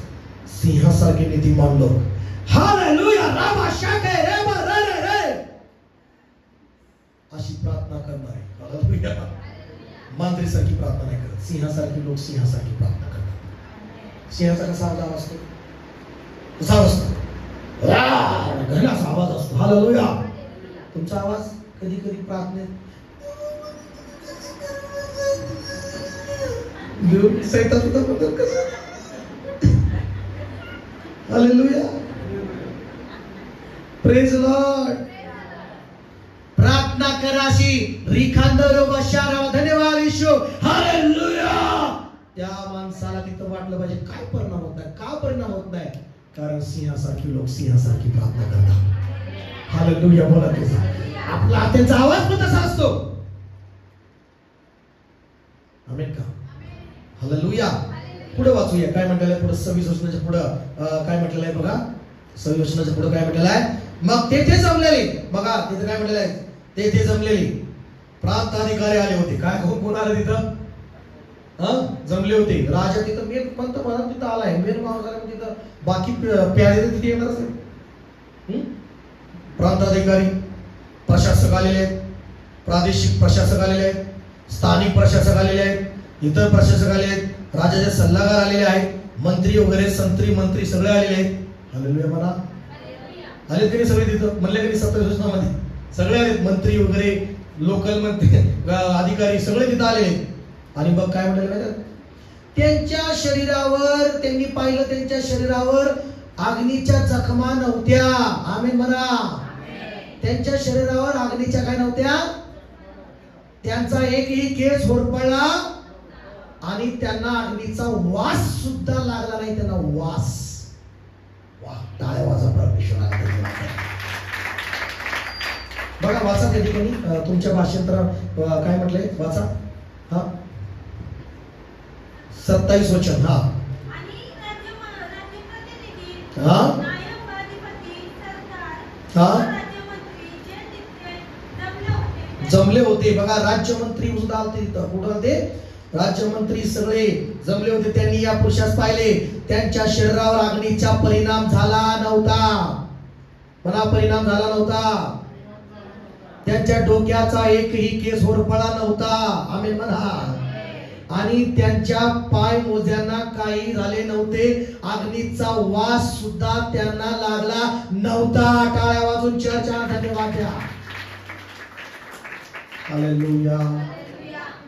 सिंहासारखे नीतिमान लोक. हालेलुया. रामा शाके रे मा रे रे रे अशी प्रार्थना करणार आहे. हालेलुया. मांजरीसारखी प्रार्थना नाही करत. सिंहासारखी लोक सिंहासारखी प्रार्थना करतात. सिंहाचा कसा आवाज असतो. कसा असतो. घनाचा आवाज असतो. हालेलुया. तुमचा आवाज कधी कधी प्रार्थनेत सैतान सुद्धा बदल कसं. Hallelujah, praise Lord. प्रार्थना कराशी रिखांदरो बशारा. धन्यवाद येशू. हालेलुया. त्या माणसाला तिथं वाटलं पाहिजे काय परिणाम होत नाही. का परिणाम होत नाही? कारण सिंहासारखी लोक सिंहासारखी प्रार्थना करतात. हालेलुया. बोला तुझा आपला त्यांचा आवाज पण तसा असतो. आमेन का? हालेलुया. पुढे वाचूया काय म्हटलेलं आहे. पुढे 26 वचनाच्या पुढे काय म्हटलेलं आहे बघा. 26 वचनाच्या पुढे काय म्हटलेलं आहे. मग तेथे जमलेली, बघा तिथे काय म्हटलेलं आहे. तेथे जमलेली प्रांताधिकारी आले होते. काय कोण आलं तिथं? जमले होते. राजा तिथं मेन पंतप्रधान तिथं आलाय. मेन माणूस आला तिथं बाकी प्यारे तिथे येणार असेल. प्रांताधिकारी, प्रशासक आलेले आहेत, प्रादेशिक प्रशासक आलेले आहेत, स्थानिक प्रशासक आलेले आहेत, इतर प्रशासक आले आहेत, राजाचे सल्लागार आलेले आहेत, मंत्री वगैरे संत्री मंत्री सगळे आलेले आहेत. हालेलुया म्हणा. आले की सगळे तिथं म्हणले की 27 वचनामध्ये सगळे आलेत. मंत्री वगैरे लोकल मंत्री अधिकारी सगळे तिथं आलेले आहेत. आणि मग काय म्हणाले, त्यांच्या शरीरावर त्यांनी पाहिलं त्यांच्या शरीरावर अग्नीच्या जखमा नव्हत्या. आमेन म्हणा. त्यांच्या शरीरावर अग्नीच्या काय नव्हत्या. त्यांचा एकही केस होरपळला आणि त्यांना अग्नीचा वास सुद्धा लागला नाही. त्यांना वास. वा, टाळ्या वाजा परमेश्वराला. बघा वाचा त्या ठिकाणी तुमच्या भाषांतर काय म्हटलंय वाचा. हा 27 वचन. हा हा हा जमले होते. बघा राज्यमंत्री सुद्धा आलते तिथं. कुठं होते? राज्यमंत्री सगळे जमले होते. त्यांनी या पुरुषास पाहिले. त्यांच्या शरीरावर अग्नीचा परिणाम झाला नव्हता. मला परिणाम झाला नव्हता. त्यांच्या डोक्याचा एकही केस होरपळा नव्हता. आमेन म्हणा. आणि त्यांच्या पाय मोज्यांना काही झाले नव्हते. अग्नीचा वास सुद्धा त्यांना लागला नव्हता. टाळ्या वाजून चर्चा धन्यवाद द्या. हालेलुया.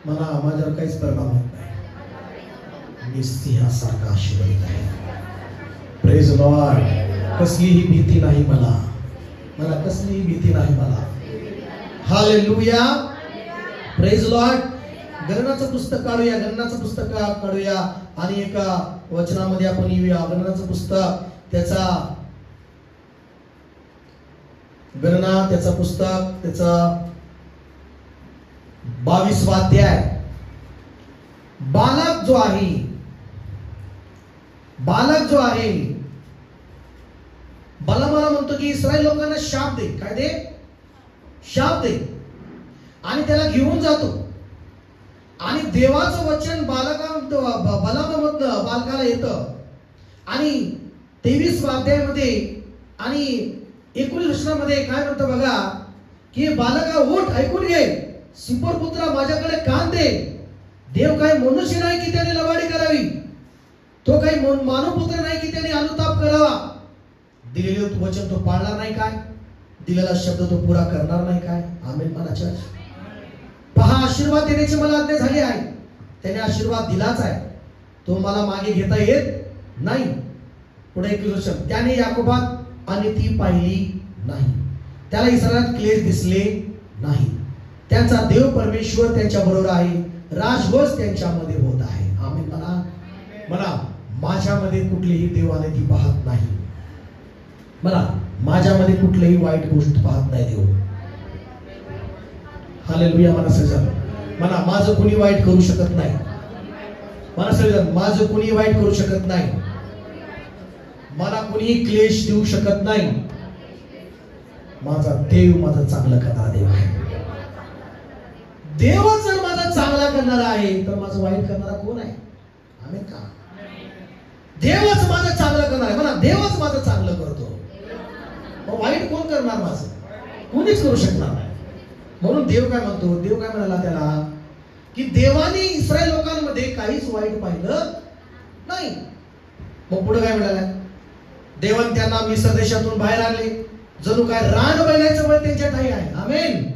मला माझ्यावर काहीच परिणाम होत नाही. मी सिंहासारखा आशीर्वादित आहे. Praise Lord. कसलीही भीती नाही मला. मला कसलीही भीती नाही मला. हालेलुया. Praise Lord. गणनाचं पुस्तक काढूया. गणनाचं पुस्तक काढूया आणि एका वचनामध्ये आपण येऊया. गणनाचं पुस्तक त्याचा गणना त्याचा पुस्तक त्याचा 22वा अध्याय. बालक जो आहे बलामाला म्हणतो की इस्रायल लोकांना शाप दे. काय दे? शाप दे. आणि त्याला घेऊन जातो. आणि देवाचं वचन बलामामधनं बालकाला येतं. आणि 23व्या अध्यायामध्ये आणि 19 वचनामध्ये काय म्हणतं बघा की बालका उठ, ऐकून घे. सिप्पोर पुत्रा माझ्याकडे कान दे. देव काही मनुष्य नाही की त्याने लवाडी करावी. तो काही मानव पुत्र नाही की त्याने अनुताप करावा. दिलेले वचन तो पाळणार नाही काय? दिलेला शब्द तो पुरा करणार नाही काय? आमेन म्हणा चर्च. पहा, आशीर्वाद देण्याची मला आज्ञा झाली आहे. त्याने आशीर्वाद दिलाच आहे. तो मला मागे घेता येत नाही. पुढे एक वचन. त्याने याकोबात अनिती पाहिली नाही. त्याला इस्रायलात क्लेश दिसले नाही. त्यांचा देव परमेश्वर त्यांच्या बरोबर आहे. राजगोष त्यांच्यामध्ये होत आहे. आमेन म्हणा. म्हणा माझ्यामध्ये कुठलीही देव अनिती पाहत नाही. म्हणा माझ्यामध्ये कुठलीही वाईट गोष्ट पाहत नाही देव. हालेलुया. म्हणा सजन. म्हणा माझं कुणी वाईट करू शकत नाही. म्हणा सजन माझं कुणी वाईट करू शकत नाही. मला कुणीही क्लेश देऊ शकत नाही. माझा देव माझं चांगलं करणारा देव आहे. देवच जर माझा चांगला करणारा आहे तर माझं वाईट करणारा कोण आहे? आमेन का? देवच माझं चांगलं करणार आहे. म्हणा देवच माझं चांगलं करतो. मग वाईट कोण करणार माझं? कोणीच करू शकणार नाही. म्हणून देव काय म्हणतो? देव काय म्हणाला त्याला की देवाने इस्रायल लोकांमध्ये काहीच वाईट पाहिलं नाही. मग पुढे काय म्हणाला? देवाने त्यांना मिस्र देशातून बाहेर आणले. जणू काय रान बैलाचं बळ त्यांच्या ठाई आहे. आमेन.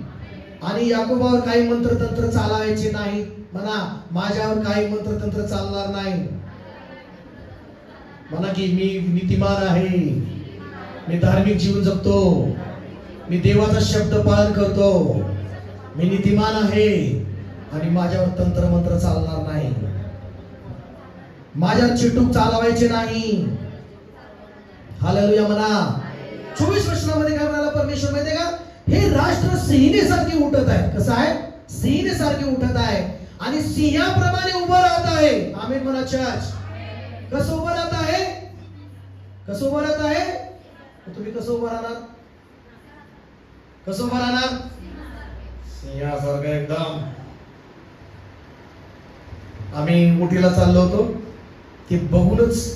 आणि याकोबावर काही मंत्रतंत्र चालायचे नाही. म्हणा माझ्यावर काही मंत्रतंत्र चालणार नाही. म्हणा की मी नीतिमान आहे, मी धार्मिक जीवन जगतो, मी देवाचा शब्द पालन करतो, मी नीतिमान आहे आणि माझ्यावर तंत्र मंत्र चालणार नाही, माझ्यावर चिटूक चालवायचे नाही. हालेलुया म्हणा. 24 वचनामध्ये काय म्हणाला परमेश्वर माहितीये का? हे राष्ट्र सिंहिणीसारखे उठत आहे. कसं आहे? सिंहिणीसारखे उठत आहे आणि सिंहाप्रमाणे उभं राहत आहे. आमेन म्हणा चर्च. कसं उभं राहत आहे? कसं उभं राहत आहे? तुम्ही कसं उभं राहणार? कसं उभं राहणार? सिंहासारखं एकदम. आम्ही उटीला चाललो होतो, ते बघूनच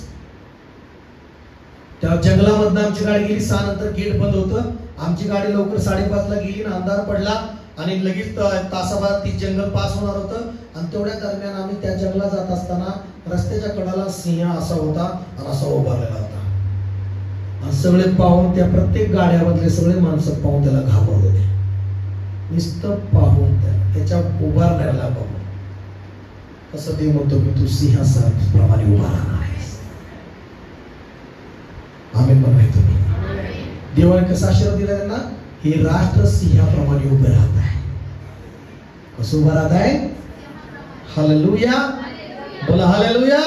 त्या जंगलामधनं आमची गाडी गेली. 6 नंतर गेट बंद होतं. आमची गाडी लवकर 5:30 ला गेली ना, अंधार पडला आणि लगेच तासाभरात ती जंगल पास होणार होतं. आणि तेवढ्या दरम्यान आम्ही त्या जंगलात जात असताना रस्त्याच्या कडाला सिंह असा होता आणि असा उभारलेला होता. आणि सगळे पाहून, त्या प्रत्येक गाड्यामधले सगळे माणसं पाहून त्याला घाबरत होते. नुसतं पाहून त्याच्या उभारण्याला बघून असं देव म्हणतो की तू सिंहासनाप्रमाणे उभा राहणार आहेस. आमेन म्हणून तुम्ही. देवाने कसा आशीर्वाद दिला त्यांना? हे राष्ट्र सिंहाप्रमाणे उभे राहत आहे. कसं उभं राहत आहे? हालेलुया. बोला हालेलुया.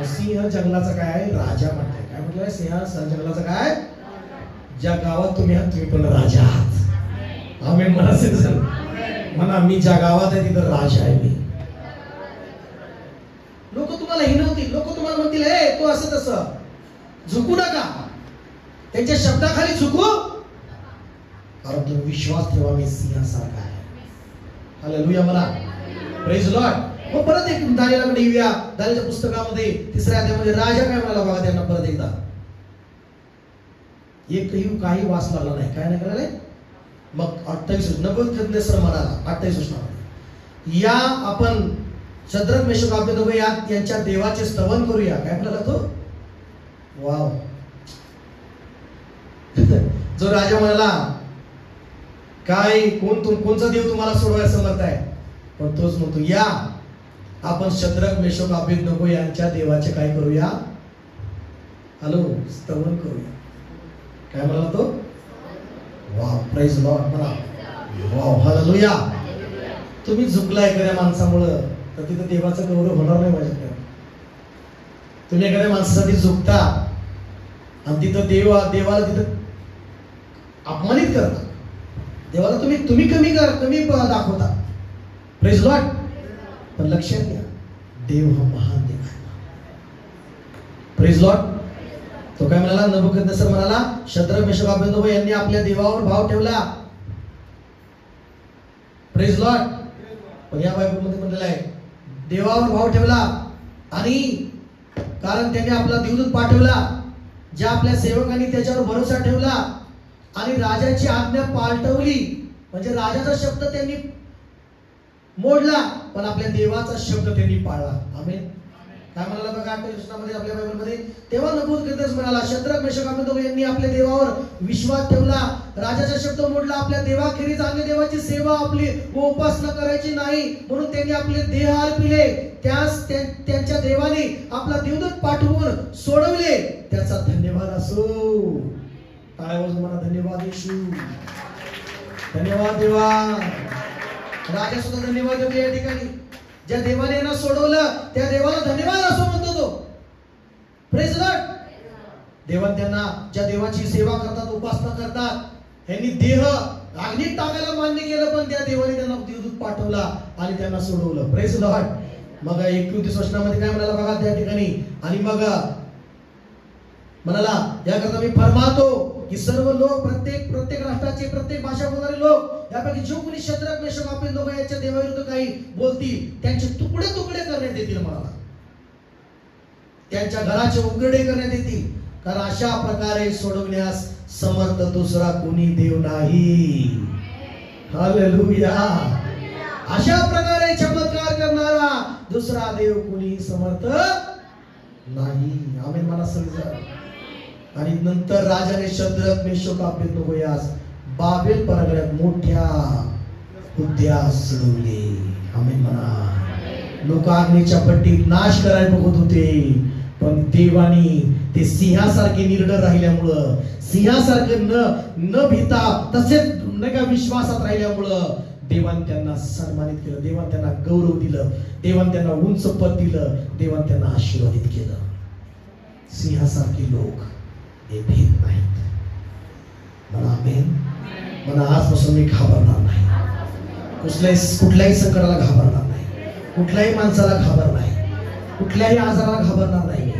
सिंह जंगलाचा काय आहे? राजा म्हणताय. काय म्हटलंय? सिंह जंगलाचा काय? ज्या गावात तुम्ही आहात तुम्ही पण राजा आहात. आमेन म्हणा. म्हणा मी ज्या गावात आहे तिथं राजा आहे मी. लोक तुम्हाला हिणवतील, लोक तुम्हाला म्हणतील हे तो असं तसं. झुकू नका, त्यांच्या शब्दाखाली झुकू. कारण तुम्ही विश्वास ठेवा मी सिंहासारखा आहे. हालेलुया म्हणा. Praise Lord. मग परत एक दानिएलकडे येऊया. दानिएलच्या पुस्तकामध्ये 3ऱ्या अध्यायामध्ये राजा काय म्हणाला बघा त्यांना परत एकदा. एकही काही वास लागला नाही. काय नाही करायला? मग 28 नबूकदनेस्सर म्हणाला 28 वचनामध्ये, या आपण शद्रक मेशक अबेदnego यांच्या देवाचे स्तवन करूया. काय म्हणाला तो? वाव. जो राजा म्हणाला काय कोणचा देव तुम्हाला सोडवायला समर्थ आहे? पण तोच म्हणतो या आपण शद्रक मेशक अबेदnego यांच्या देवाचे काय करूया? हॅलो, स्तवन करूया. काय म्हणाला तो? वाव. प्रेज लॉर्ड म्हणा. वाव. हालेलुया. तुम्ही झुकला एखाद्या माणसामुळं तर तिथं देवाचा गौरव होणार नाही माझ्याकडे. तुम्ही एखाद्या माणसासाठी झुकता आणि तिथं देवाला तिथं अपमानित करता. देवाला तुम्ही कमी दाखवता. Praise Lord. पण लक्षात घ्या, देव हा महान देव आहे. Praise Lord. तो काय म्हणाला? नबूकदनेस्सर म्हणाला शद्रक मेशक अबेदnego यांनी आपल्या देवावर भाव ठेवला. Praise Lord. पण या बायबलमध्ये म्हटलेलं आहे देवावर भाव ठेवला आणि कारण त्यांनी आपला देवदूत पाठवला, ज्या आपल्या सेवकांनी त्याच्यावर भरोसा ठेवला आणि राजाची आज्ञा पालटवली. म्हणजे राजाचा शब्द त्यांनी मोडला पण आपल्या देवाचा शब्द त्यांनी पाळला. आमेन. काय म्हणाला बघा 28 वचनामध्ये आपल्या बायबलमध्ये, तेव्हा नबूकदनेस्सर म्हणाला शद्रक मेशक अबेदnego यांनी आपल्या देवावर विश्वास ठेवला, राजाचा शब्द मोडला, आपल्या देवाखेरीज अन्य देवाची सेवा आपली व उपासना करायची नाही म्हणून त्यांनी आपले देह अर्पिले. त्यांच्या देवाने आपला देवदूत पाठवून सोडवले. त्याचा धन्यवाद असो. टाळ्या वाजवून म्हणा धन्यवाद येशू. धन्यवाद देवा. राजा सुद्धा धन्यवाद देतो या ठिकाणी. ज्या देवाने यांना सोडवलं त्या देवाला धन्यवाद असो म्हणतो तो. Praise Lord. देवाने त्यांना ज्या देवाची सेवा करतात, उपासना करतात, यांनी देह अग्नीत टाकायला मान्य केलं पण त्या देवाने त्यांना देवदूत पाठवला आणि त्यांना सोडवलं. Praise Lord. मग 29 वचनामध्ये काय म्हणाला बघा त्या ठिकाणी, आणि मग म्हणाला याकरता मी फरमातो की सर्व लोक प्रत्येक राष्ट्राचे प्रत्येक भाषा बोलणारे लोक यापैकी जो कोणी शद्रक मेशक अबेदnego यांच्या देवाविरुद्ध काही बोलतील त्यांचे तुकडे तुकडे करण्यात येतील. म्हणाला त्यांच्या घराचे उघडे करण्यात येतील. कारण अशा प्रकारे सोडवण्यास समर्थ दुसरा कोणी देव नाही. हालेलुया. अशा प्रकारे चमत्कार करणारा दुसरा देव कोणी समर्थ नाही. आमेन म्हणा सगळेजण. आणि नंतर राजाने शद्रक मेशक अबेदnego यास बाबेल परागण्यात मोठ्या हुद्द्यास चढवले. आमेन म्हणा. लोक आग्नीच्या पट्टीत नाश करायला बघत होते, पण देवानी ते सिंहासारखे निर्डर राहिल्यामुळं, सिंहासारखे न भीता तसेच नाही का विश्वासात राहिल्यामुळं देवाने त्यांना सन्मानित केलं, देवाने त्यांना गौरव दिलं, देवाने त्यांना उंच पद दिलं, देवाने त्यांना आशीर्वादित केलं. सिंहासारखे लोक हे भीत नाहीत. म्हणा आमेन. म्हणा आजपासून मी घाबरणार नाही, कुठल्याही संकटाला घाबरणार नाही, कुठल्याही माणसाला घाबरणार नाही, कुठल्याही आजाराला घाबरणार नाही,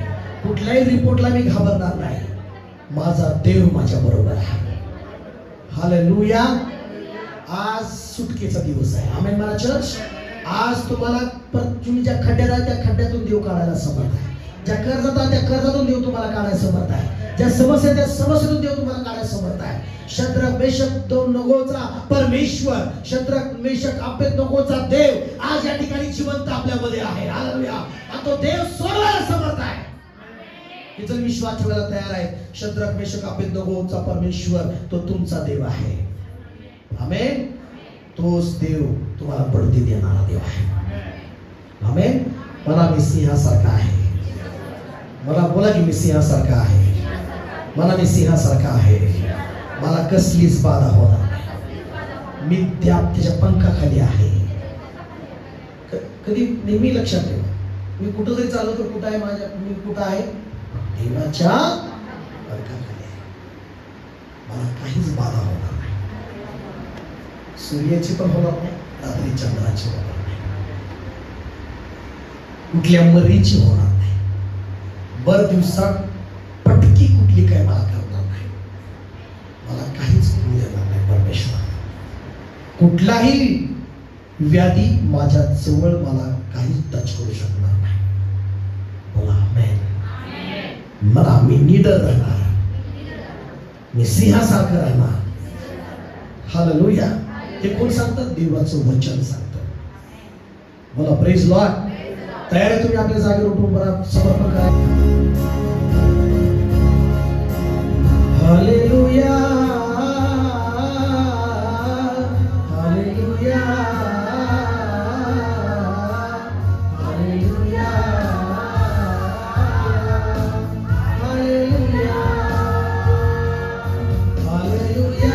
कुठल्याही रिपोर्टला मी घाबरणार नाही. माझा देव माझ्या बरोबर आहे. हालेलुया. आज सुटकेचा दिवस आहे. आमेन म्हणा चर्च. आज तुम्हाला तुम्ही ज्या खड्ड्यात आहे त्या खड्ड्यातून देव काढायला समर्थ आहे. ज्या कर्जात आहे त्या कर्जातून देव तुम्हाला काढायला समर्थ आहे. ज्या समस्या त्या समस्येतून देव तुम्हाला काढायला समर्थ आहे. शद्रक मेशक अबेदनगोचा परमेश्वर, शद्रक मेशक अबेदनगोचा देव आज या ठिकाणी जिवंत आपल्यामध्ये आहे. हालेलुया. आणि तो देव सोडवायला समर्थ आहे. जर विश्वास ठेवायला तयार आहे, शद्रक मेशक अबेदनगोचा परमेश्वर तो तुमचा देव आहे. आमेन. तोच देव तुम्हाला बढती देणारा देव आहे. आमेन. मला मी सिंहासारखा आहे. मला बोला की मी सिंहासारखा आहे. मला मी सिंहासारखा आहे. मला कसलीच बाधा होणार नाही. मी त्याच्या पंखाखाली आहे. कधी नेहमी लक्षात ठेवा, मी कुठं जरी चाललो तर कुठं आहे मी कुठं आहे? देवाच्या पंखाखाली आहे. मला काहीच बाधा होणार नाही. सूर्याची पण होणार नाही, रात्री चंद्राची होणार नाही, कुठल्या मरीची होणार नाही, भर दिवसात पटकी कुठली काय मला करणार नाही. मला काहीच करू देणार नाही परमेश्वर. कुठलाही व्याधी माझ्या जवळ मला काहीच टच करू शकणार नाही. बोला आमेन. मला मी निडर राहणार, मी सिंहासारखं राहणार. हालेलुया. हे कोण सांगतात? देवाचं वचन सांगतं. बोला प्रेज लॉर्ड. तयार आहे तुम्ही आपल्या जागेवर उठून बरा समर्पण करा. Hallelujah. Hallelujah. Hallelujah. Hallelujah. Hallelujah.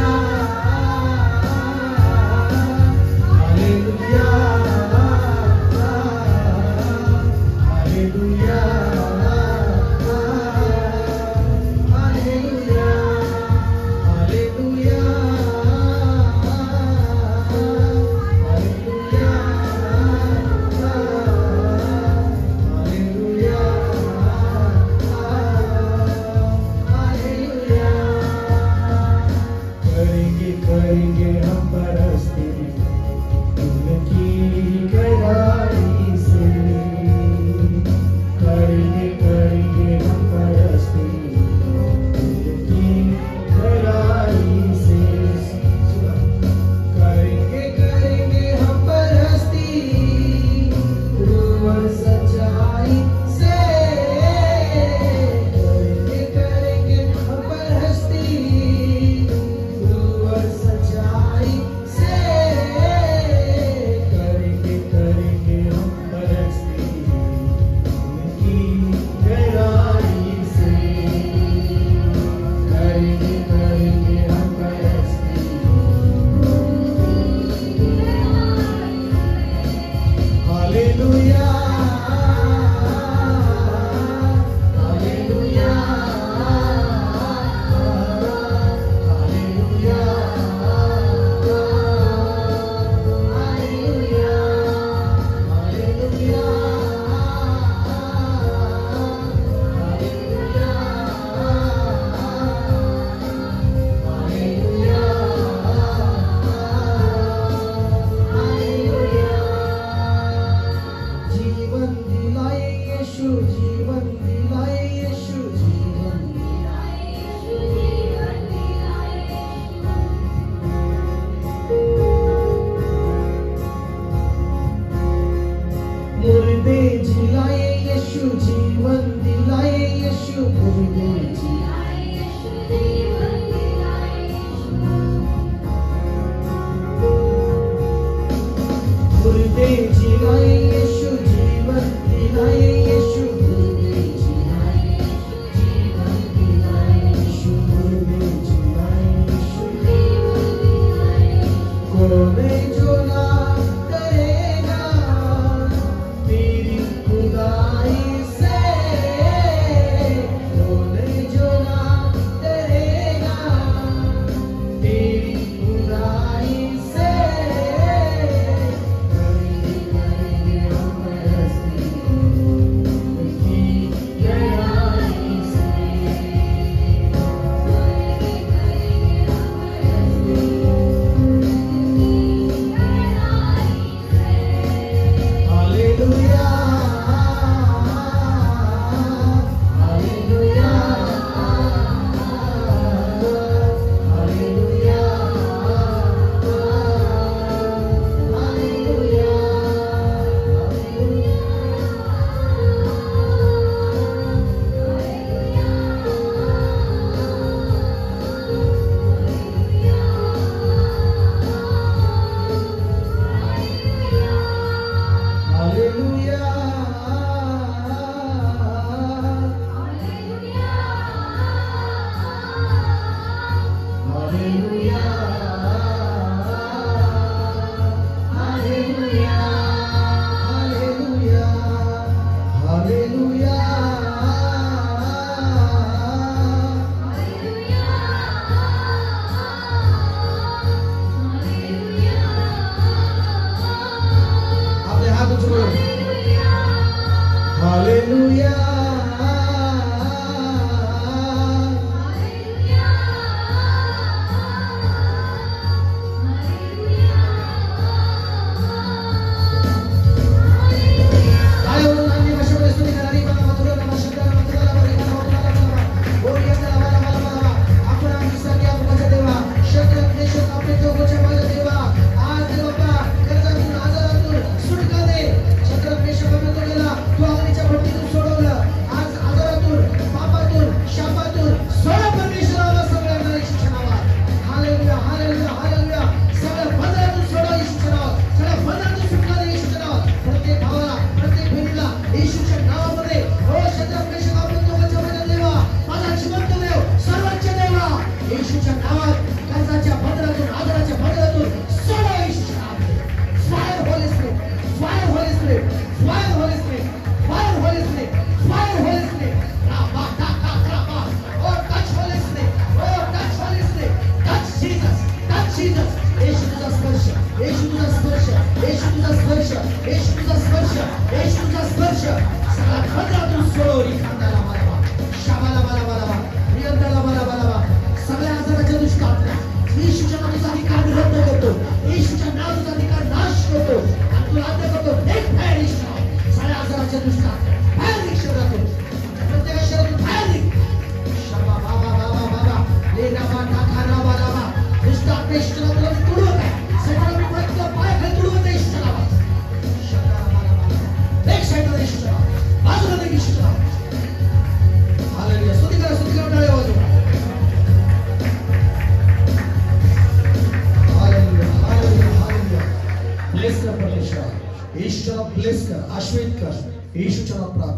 Hallelujah.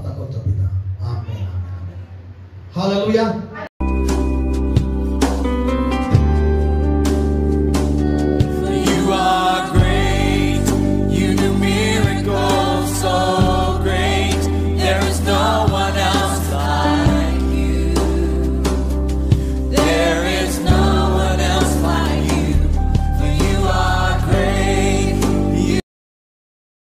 प्रार्थना करतो पिता. आमेन. हालेलुया.